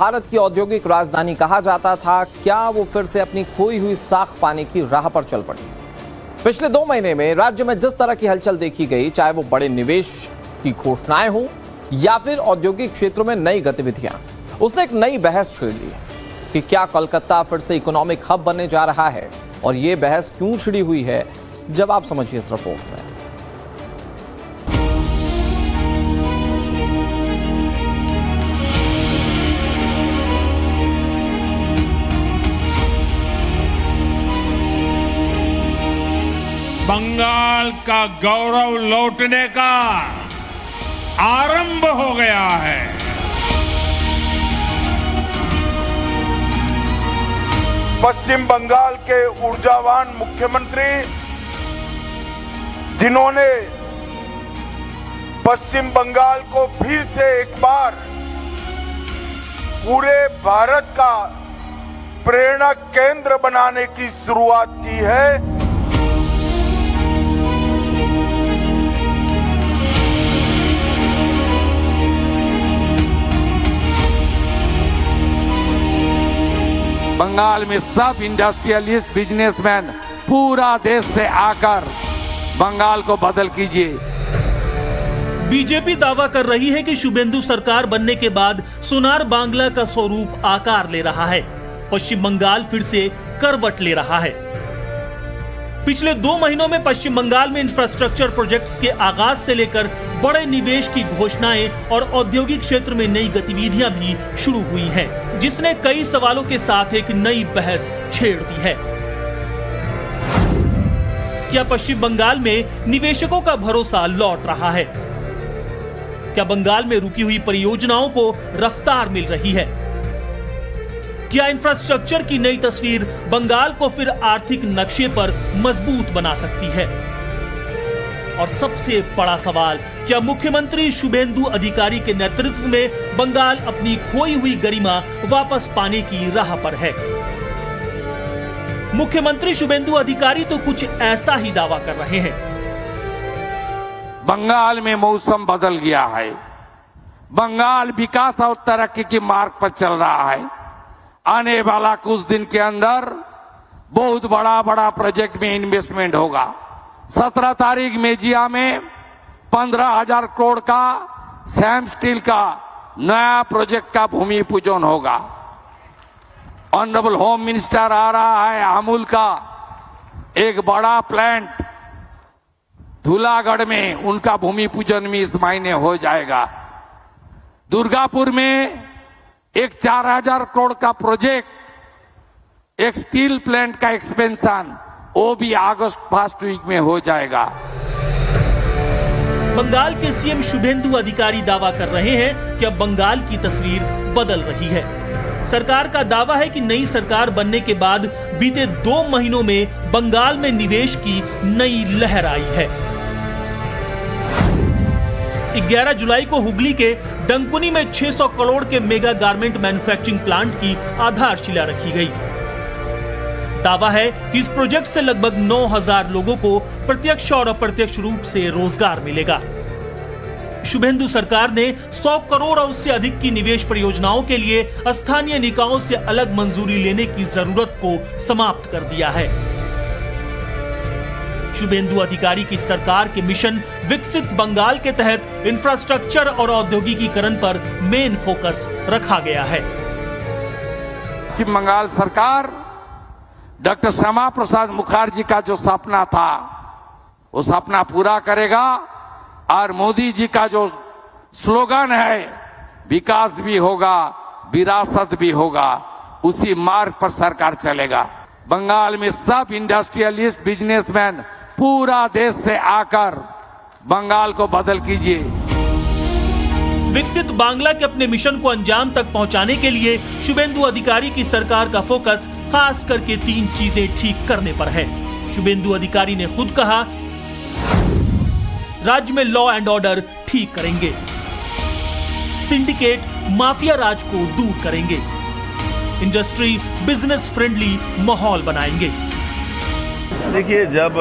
भारत की औद्योगिक राजधानी कहा जाता था, क्या वो फिर से अपनी खोई हुई साख पाने की राह पर चल पड़ी? पिछले 2 महीने में राज्य में जिस तरह की हलचल देखी गई, चाहे वो बड़े निवेश की घोषणाएं हों या फिर औद्योगिक क्षेत्रों में नई गतिविधियां, उसने एक नई बहस छेड़ ली है कि क्या कोलकाता फिर से इकोनॉमिक हब बनने जा रहा है। और ये बहस क्यों छिड़ी हुई है, जवाब समझिए इस रिपोर्ट में। बंगाल का गौरव लौटने का आरंभ हो गया है। पश्चिम बंगाल के ऊर्जावान मुख्यमंत्री, जिन्होंने पश्चिम बंगाल को फिर से एक बार पूरे भारत का प्रेरणा केंद्र बनाने की शुरुआत की है। बंगाल में सब इंडस्ट्रियलिस्ट, बिजनेसमैन पूरा देश से आकर बंगाल को बदल कीजिए। बीजेपी दावा कर रही है कि शुभेंदु सरकार बनने के बाद सोनार बांग्ला का स्वरूप आकार ले रहा है। पश्चिम बंगाल फिर से करवट ले रहा है। पिछले 2 महीनों में पश्चिम बंगाल में इंफ्रास्ट्रक्चर प्रोजेक्ट्स के आगाज से लेकर बड़े निवेश की घोषणाएं और औद्योगिक क्षेत्र में नई गतिविधियां भी शुरू हुई हैं, जिसने कई सवालों के साथ एक नई बहस छेड़ दी है। क्या पश्चिम बंगाल में निवेशकों का भरोसा लौट रहा है? क्या बंगाल में रुकी हुई परियोजनाओं को रफ्तार मिल रही है? क्या इंफ्रास्ट्रक्चर की नई तस्वीर बंगाल को फिर आर्थिक नक्शे पर मजबूत बना सकती है? और सबसे बड़ा सवाल, क्या मुख्यमंत्री शुभेंदु अधिकारी के नेतृत्व में बंगाल अपनी खोई हुई गरिमा वापस पाने की राह पर है? मुख्यमंत्री शुभेंदु अधिकारी तो कुछ ऐसा ही दावा कर रहे हैं। बंगाल में मौसम बदल गया है। बंगाल विकास और तरक्की के मार्ग पर चल रहा है। आने वाला कुछ दिन के अंदर बहुत बड़ा प्रोजेक्ट में इन्वेस्टमेंट होगा। 17 तारीख मेजिया में 15,000 करोड़ का सैम स्टील का नया प्रोजेक्ट का भूमि पूजन होगा। ऑनरेबल होम मिनिस्टर आ रहा है। अमूल का एक बड़ा प्लांट धूलागढ़ में, उनका भूमि पूजन भी इस महीने हो जाएगा। दुर्गापुर में एक 4,000 करोड़ का प्रोजेक्ट, एक स्टील प्लांट का एक्सपेंशन, वो भी अगस्त फर्स्ट वीक में हो जाएगा। बंगाल के सीएम शुभेंदु अधिकारी दावा कर रहे हैं कि अब बंगाल की तस्वीर बदल रही है। सरकार का दावा है कि नई सरकार बनने के बाद बीते 2 महीनों में बंगाल में निवेश की नई लहर आई है। 11 जुलाई को हुगली के डंकुनी में 600 करोड़ के मेगा गारमेंट मैन्युफैक्चरिंग प्लांट की आधारशिला रखी गई। दावा है कि इस प्रोजेक्ट से लगभग 9,000 लोगों को प्रत्यक्ष और अप्रत्यक्ष रूप से रोजगार मिलेगा। शुभेंदु सरकार ने 100 करोड़ और उससे अधिक की निवेश परियोजनाओं के लिए स्थानीय निकायों से अलग मंजूरी लेने की जरूरत को समाप्त कर दिया है। शुभेंदु अधिकारी की सरकार के मिशन विकसित बंगाल के तहत इंफ्रास्ट्रक्चर और औद्योगिकीकरण पर मेन फोकस रखा गया है। पश्चिम बंगाल सरकार डॉक्टर श्यामा प्रसाद मुखर्जी का जो सपना था, वो सपना पूरा करेगा। और मोदी जी का जो स्लोगन है, विकास भी होगा, विरासत भी होगा, उसी मार्ग पर सरकार चलेगा। बंगाल में सब इंडस्ट्रियलिस्ट, बिजनेसमैन पूरा देश से आकर बंगाल को बदल कीजिए। विकसित बांग्ला के अपने मिशन को अंजाम तक पहुंचाने के लिए शुभेंदु अधिकारी की सरकार का फोकस खास करके 3 चीजें ठीक करने पर है। शुभेंदु अधिकारी ने खुद कहा, राज्य में लॉ एंड ऑर्डर ठीक करेंगे, सिंडिकेट माफिया राज को दूर करेंगे, इंडस्ट्री बिजनेस फ्रेंडली माहौल बनाएंगे। देखिए, जब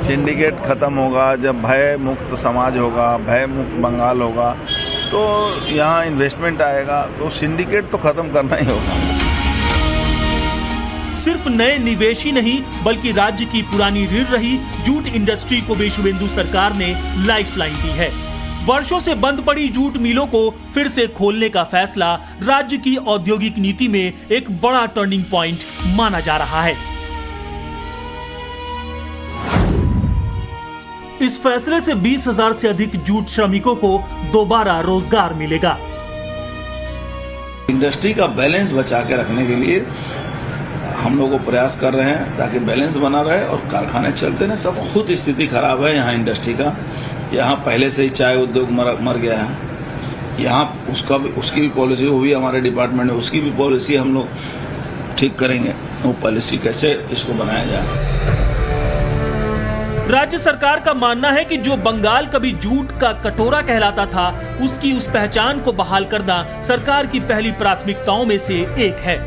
सिंडिकेट खत्म होगा, जब भय मुक्त समाज होगा, भय मुक्त बंगाल होगा, तो यहाँ इन्वेस्टमेंट आएगा, तो सिंडिकेट तो खत्म करना ही होगा। सिर्फ नए निवेश ही नहीं बल्कि राज्य की पुरानी रीढ़ रही जूट इंडस्ट्री को भी शुभेंदु सरकार ने लाइफलाइन दी है। वर्षों से बंद पड़ी जूट मिलों को फिर से खोलने का फैसला राज्य की औद्योगिक नीति में एक बड़ा टर्निंग पॉइंट माना जा रहा है। इस फैसले से 20,000 से अधिक जूट श्रमिकों को दोबारा रोजगार मिलेगा। इंडस्ट्री का बैलेंस बचा के रखने के लिए हम लोग प्रयास कर रहे हैं ताकि बैलेंस बना रहे और कारखाने चलते रहे। सब खुद स्थिति खराब है यहाँ इंडस्ट्री का। यहाँ पहले से ही चाय उद्योग मर गया है। यहाँ उसकी भी पॉलिसी, वो भी हमारे डिपार्टमेंट में, उसकी भी पॉलिसी हम लोग ठीक करेंगे। वो पॉलिसी कैसे इसको बनाया जाए। राज्य सरकार का मानना है कि जो बंगाल कभी जूट का कटोरा कहलाता था, उसकी उस पहचान को बहाल करना सरकार की पहली प्राथमिकताओं में से एक है।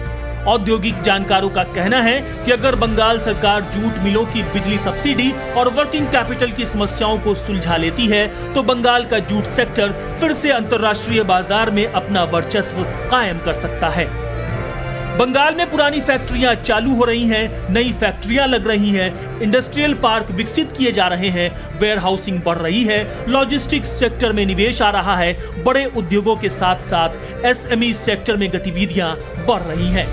औद्योगिक जानकारों का कहना है कि अगर बंगाल सरकार जूट मिलों की बिजली सब्सिडी और वर्किंग कैपिटल की समस्याओं को सुलझा लेती है तो बंगाल का जूट सेक्टर फिर से अंतर्राष्ट्रीय बाजार में अपना वर्चस्व कायम कर सकता है। बंगाल में पुरानी फैक्ट्रियां चालू हो रही हैं, नई फैक्ट्रियां लग रही हैं, इंडस्ट्रियल पार्क विकसित किए जा रहे हैं, वेयर हाउसिंग बढ़ रही है, लॉजिस्टिक्स सेक्टर में निवेश आ रहा है, बड़े उद्योगों के साथ साथ एसएमई सेक्टर में गतिविधियां बढ़ रही हैं।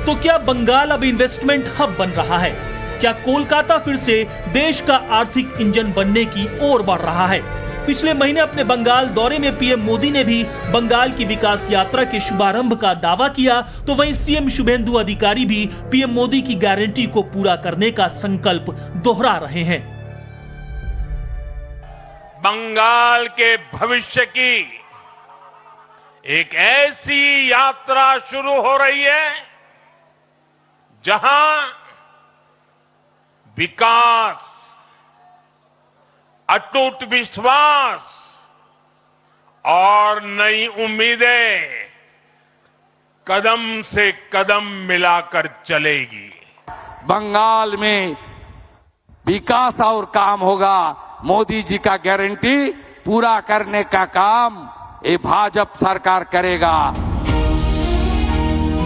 तो क्या बंगाल अब इन्वेस्टमेंट हब बन रहा है? क्या कोलकाता फिर से देश का आर्थिक इंजन बनने की ओर बढ़ रहा है? पिछले महीने अपने बंगाल दौरे में पीएम मोदी ने भी बंगाल की विकास यात्रा के शुभारंभ का दावा किया, तो वहीं सीएम शुभेंदु अधिकारी भी पीएम मोदी की गारंटी को पूरा करने का संकल्प दोहरा रहे हैं। बंगाल के भविष्य की एक ऐसी यात्रा शुरू हो रही है जहां विकास, अटूट विश्वास और नई उम्मीदें कदम से कदम मिलाकर चलेगी। बंगाल में विकास और काम होगा। मोदी जी का गारंटी पूरा करने का काम ये भाजपा सरकार करेगा।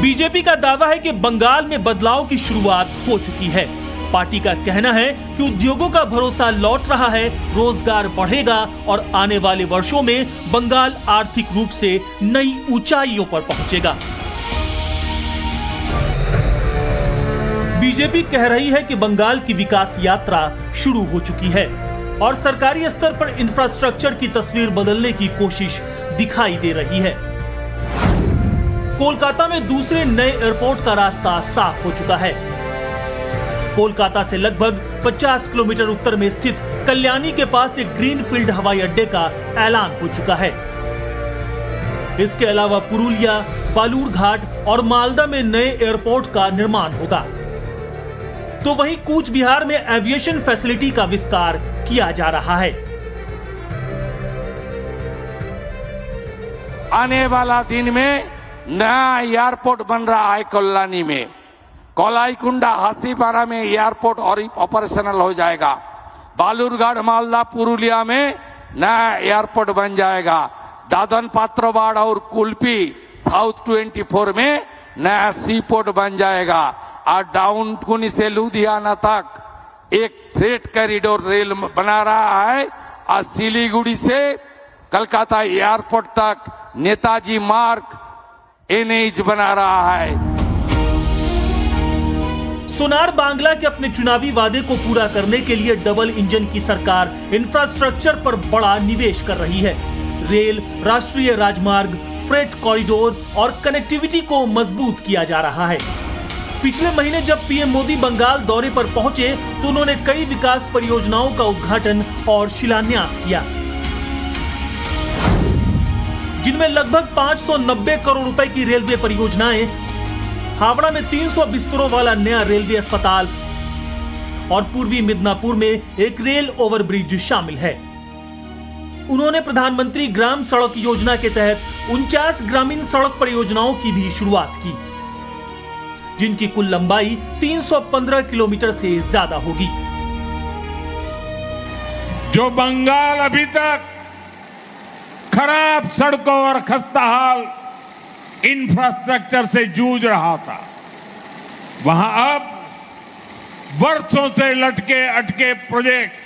बीजेपी का दावा है कि बंगाल में बदलाव की शुरुआत हो चुकी है। पार्टी का कहना है कि उद्योगों का भरोसा लौट रहा है, रोजगार बढ़ेगा और आने वाले वर्षों में बंगाल आर्थिक रूप से नई ऊंचाइयों पर पहुंचेगा। बीजेपी कह रही है कि बंगाल की विकास यात्रा शुरू हो चुकी है और सरकारी स्तर पर इंफ्रास्ट्रक्चर की तस्वीर बदलने की कोशिश दिखाई दे रही है। कोलकाता में दूसरे नए एयरपोर्ट का रास्ता साफ हो चुका है। कोलकाता से लगभग 50 किलोमीटर उत्तर में स्थित कल्याणी के पास एक ग्रीनफील्ड हवाई अड्डे का ऐलान हो चुका है। इसके अलावा पुरुलिया, बालूरघाट और मालदा में नए एयरपोर्ट का निर्माण होगा। तो वहीं कूच बिहार में एविएशन फैसिलिटी का विस्तार किया जा रहा है। आने वाला दिन में नया एयरपोर्ट बन रहा है कल्याणी में। कोलाईकुंडा, हासीपारा में एयरपोर्ट और ऑपरेशनल हो जाएगा। बालूरघाट, मालदा, पुरुलिया में नया एयरपोर्ट बन जाएगा। दादन, पात्रोबाड़ और कुल्पी साउथ 24 में नया सी पोर्ट बन जाएगा। और डाउनकुनी से लुधियाना तक एक फ्रेट कॉरिडोर रेल बना रहा है। और सिलीगुड़ी से कलकत्ता एयरपोर्ट तक नेताजी मार्ग एनएच बना रहा है। सोनार बांग्ला के अपने चुनावी वादे को पूरा करने के लिए डबल इंजन की सरकार इंफ्रास्ट्रक्चर पर बड़ा निवेश कर रही है। रेल, राष्ट्रीय राजमार्ग, फ्रेट कॉरिडोर और कनेक्टिविटी को मजबूत किया जा रहा है। पिछले महीने जब पीएम मोदी बंगाल दौरे पर पहुंचे तो उन्होंने कई विकास परियोजनाओं का उद्घाटन और शिलान्यास किया, जिनमें लगभग 590 करोड़ रुपए की रेलवे परियोजनाएं, हावड़ा में 300 बिस्तरों वाला नया रेलवे अस्पताल और पूर्वी मिदनापुर में एक रेल ओवरब्रिज शामिल है। उन्होंने प्रधानमंत्री ग्राम सड़क योजना के तहत 49 ग्रामीण सड़क परियोजनाओं की भी शुरुआत की, जिनकी कुल लंबाई 315 किलोमीटर से ज्यादा होगी। जो बंगाल अभी तक खराब सड़कों और खस्ताहाल इंफ्रास्ट्रक्चर से जूझ रहा था, वहां अब वर्षों से लटके अटके प्रोजेक्ट्स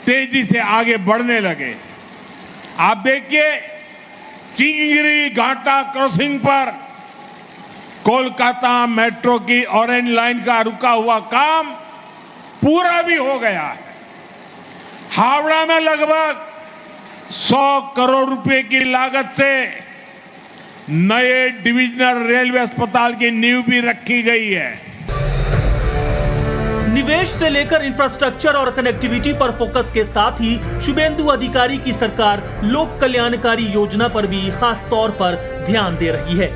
तेजी से आगे बढ़ने लगे। आप देखिए, चिंगरी घाटा क्रॉसिंग पर कोलकाता मेट्रो की ऑरेंज लाइन का रुका हुआ काम पूरा भी हो गया है। हावड़ा में लगभग 100 करोड़ रुपए की लागत से नए डिविजनल रेलवे अस्पताल की नींव भी रखी गई है। निवेश से लेकर इंफ्रास्ट्रक्चर और कनेक्टिविटी पर फोकस के साथ ही शुभेंदु अधिकारी की सरकार लोक कल्याणकारी योजना पर भी खास तौर पर ध्यान दे रही है।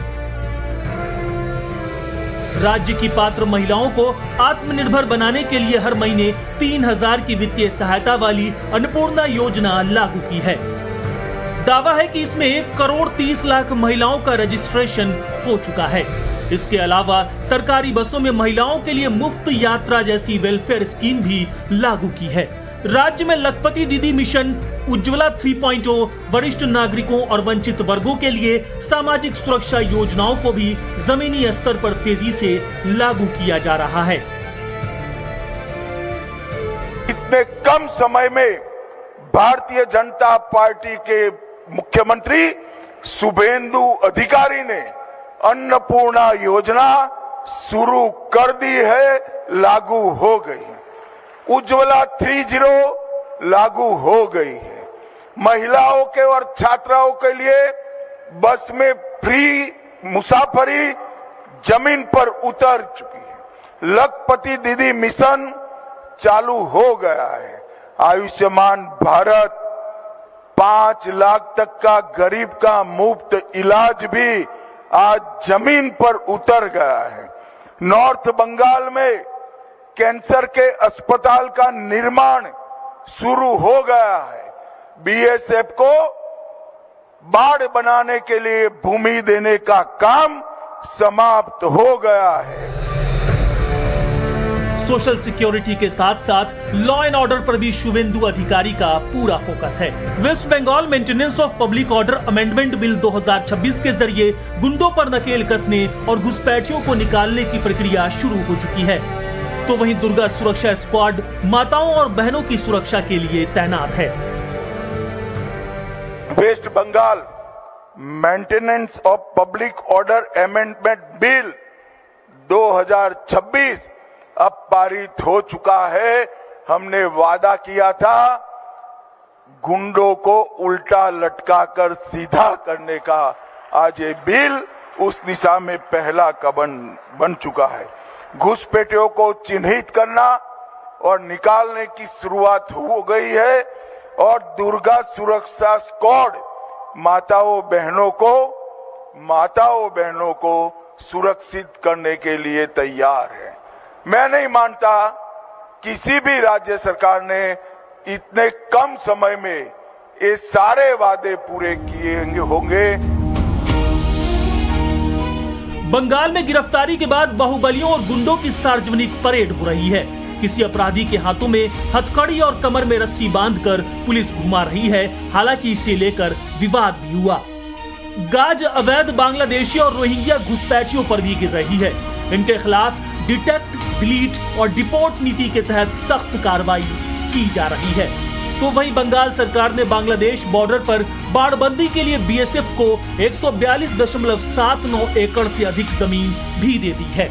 राज्य की पात्र महिलाओं को आत्मनिर्भर बनाने के लिए हर महीने 3000 की वित्तीय सहायता वाली अन्नपूर्णा योजना लागू की है। दावा है कि इसमें 1,30,00,000 महिलाओं का रजिस्ट्रेशन हो चुका है। इसके अलावा सरकारी बसों में महिलाओं के लिए मुफ्त यात्रा जैसी वेलफेयर स्कीम भी लागू की है। राज्य में लखपति दीदी मिशन, उज्ज्वला 3.0, वरिष्ठ नागरिकों और वंचित वर्गों के लिए सामाजिक सुरक्षा योजनाओं को भी जमीनी स्तर पर तेजी से लागू किया जा रहा है। इतने कम समय में भारतीय जनता पार्टी के मुख्यमंत्री शुभेंदु अधिकारी ने अन्नपूर्णा योजना शुरू कर दी है, लागू हो गई। उज्ज्वला 3.0 लागू हो गई है। महिलाओं के और छात्राओं के लिए बस में फ्री मुसाफरी जमीन पर उतर चुकी है। लखपति दीदी मिशन चालू हो गया है। आयुष्मान भारत 5 लाख तक का गरीब का मुफ्त इलाज भी आज जमीन पर उतर गया है। नॉर्थ बंगाल में कैंसर के अस्पताल का निर्माण शुरू हो गया है। बीएसएफ को बाढ़ बनाने के लिए भूमि देने का काम समाप्त हो गया है। सोशल सिक्योरिटी के साथ साथ लॉ एंड ऑर्डर पर भी शुभेंदु अधिकारी का पूरा फोकस है। West Bengal maintenance of public order amendment bill 2026 के जरिए गुंडों पर नकेल कसने और घुसपैठियों को निकालने की प्रक्रिया शुरू हो चुकी है। तो वहीं दुर्गा सुरक्षा स्क्वाड माताओं और बहनों की सुरक्षा के लिए तैनात है। West Bengal maintenance of public order amendment bill 2026 अब पारित हो चुका है। हमने वादा किया था गुंडों को उल्टा लटकाकर सीधा करने का। आज ये बिल उस दिशा में पहला कदम बन चुका है। घुसपैठियों को चिन्हित करना और निकालने की शुरुआत हो गई है और दुर्गा सुरक्षा स्क्वाड माताओं बहनों को सुरक्षित करने के लिए तैयार है। मैं नहीं मानता किसी भी राज्य सरकार ने इतने कम समय में ये सारे वादे पूरे किए होंगे। बंगाल में गिरफ्तारी के बाद बाहुबलियों और गुंडों की सार्वजनिक परेड हो रही है। किसी अपराधी के हाथों में हथकड़ी और कमर में रस्सी बांधकर पुलिस घुमा रही है। हालांकि इसे लेकर विवाद भी हुआ। गाज अवैध बांग्लादेशी और रोहिंग्या घुसपैठियों पर भी गिर रही है। इनके खिलाफ डिटेक्ट, डिलीट और डिपोर्ट नीति के तहत सख्त कार्रवाई की जा रही है। तो वहीं बंगाल सरकार ने बांग्लादेश बॉर्डर पर बाड़बंदी के लिए बीएसएफ को 142.79 एकड़ से अधिक जमीन भी दे दी है।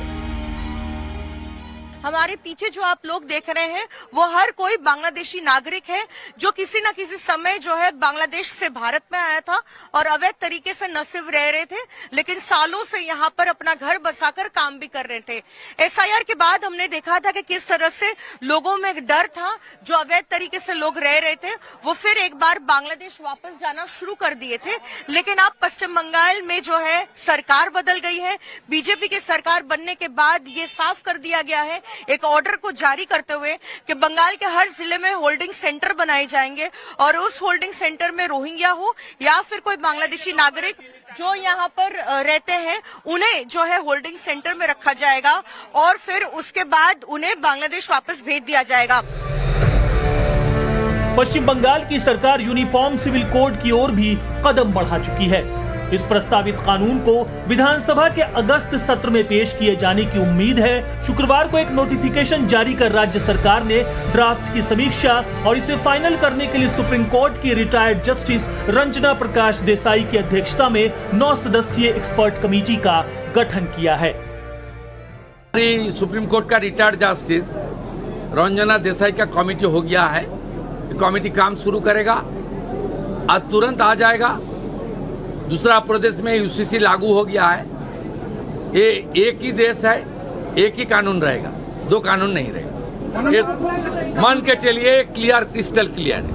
हमारे पीछे जो आप लोग देख रहे हैं वो हर कोई बांग्लादेशी नागरिक है जो किसी न किसी समय जो है बांग्लादेश से भारत में आया था और अवैध तरीके से न सिर्फ रह रहे थे लेकिन सालों से यहाँ पर अपना घर बसाकर काम भी कर रहे थे। एसआईआर के बाद हमने देखा था कि किस तरह से लोगों में एक डर था। जो अवैध तरीके से लोग रह रहे थे वो फिर एक बार बांग्लादेश वापस जाना शुरू कर दिए थे। लेकिन अब पश्चिम बंगाल में जो है सरकार बदल गई है। बीजेपी की सरकार बनने के बाद ये साफ कर दिया गया है एक ऑर्डर को जारी करते हुए कि बंगाल के हर जिले में होल्डिंग सेंटर बनाए जाएंगे और उस होल्डिंग सेंटर में रोहिंग्या हो या फिर कोई बांग्लादेशी नागरिक जो यहाँ पर रहते हैं उन्हें जो है होल्डिंग सेंटर में रखा जाएगा और फिर उसके बाद उन्हें बांग्लादेश वापस भेज दिया जाएगा। पश्चिम बंगाल की सरकार यूनिफॉर्म सिविल कोड की ओर भी कदम बढ़ा चुकी है। इस प्रस्तावित कानून को विधानसभा के अगस्त सत्र में पेश किए जाने की उम्मीद है। शुक्रवार को एक नोटिफिकेशन जारी कर राज्य सरकार ने ड्राफ्ट की समीक्षा और इसे फाइनल करने के लिए सुप्रीम कोर्ट की रिटायर्ड जस्टिस रंजना प्रकाश देसाई की अध्यक्षता में 9 सदस्यीय एक्सपर्ट कमेटी का गठन किया है। सुप्रीम कोर्ट का रिटायर्ड जस्टिस रंजना देसाई का कमेटी हो गया है। कमेटी काम शुरू करेगा, आज तुरंत आ जाएगा। दूसरा प्रदेश में यूसीसी लागू हो गया है। ये एक ही देश है, एक ही कानून रहेगा, 2 कानून नहीं रहेगा। मान के चलिए क्लियर, क्रिस्टल क्लियर है।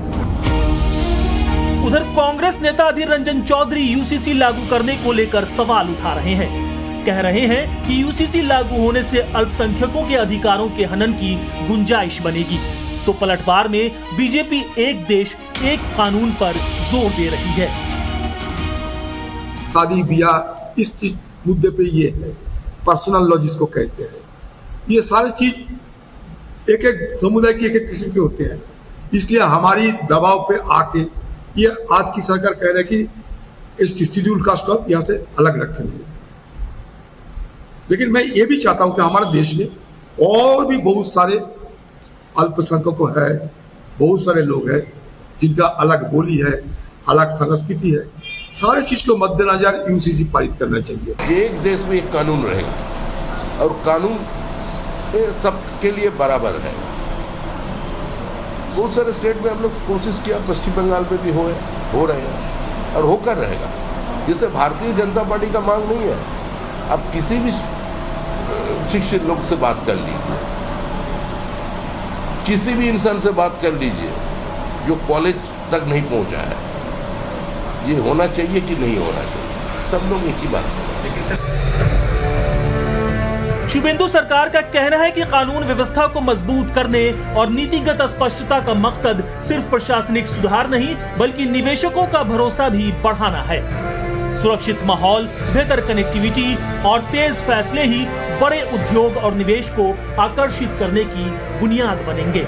उधर कांग्रेस नेता अधीर रंजन चौधरी यूसीसी लागू करने को लेकर सवाल उठा रहे हैं। कह रहे हैं कि यूसीसी लागू होने से अल्पसंख्यकों के अधिकारों के हनन की गुंजाइश बनेगी, तो पलटवार में बीजेपी एक देश एक कानून पर जोर दे रही है। शादी ब्याह इस मुद्दे पे ये है, पर्सनल लॉ जिसको कहते हैं, ये सारी चीज एक एक समुदाय की एक एक किस्म के होते हैं। इसलिए हमारी दबाव पे आके ये आज की सरकार कह रही है कि इस शेड्यूल कास्ट को यहाँ से अलग रखेंगे। लेकिन मैं ये भी चाहता हूं कि हमारे देश में और भी बहुत सारे अल्पसंख्यक है, बहुत सारे लोग हैं जिनका अलग बोली है, अलग संस्कृति है। सारे चीज को मद्देनजर यूसीसी पारित करना चाहिए। एक देश में एक कानून रहेगा और कानून सबके लिए बराबर है। बहुत सारे स्टेट में हम लोग कोशिश किया, पश्चिम बंगाल में भी हो रहे हैं और होकर रहेगा। जिससे भारतीय जनता पार्टी का मांग नहीं है। आप किसी भी शिक्षित लोग से बात कर लीजिए, किसी भी इंसान से बात कर लीजिए जो कॉलेज तक नहीं पहुंचा है, ये होना चाहिए कि नहीं होना चाहिए, सब लोग एक ही बात करें। शुभेंदु सरकार का कहना है कि कानून व्यवस्था को मजबूत करने और नीतिगत स्पष्टता का मकसद सिर्फ प्रशासनिक सुधार नहीं बल्कि निवेशकों का भरोसा भी बढ़ाना है। सुरक्षित माहौल, बेहतर कनेक्टिविटी और तेज फैसले ही बड़े उद्योग और निवेश को आकर्षित करने की बुनियाद बनेंगे।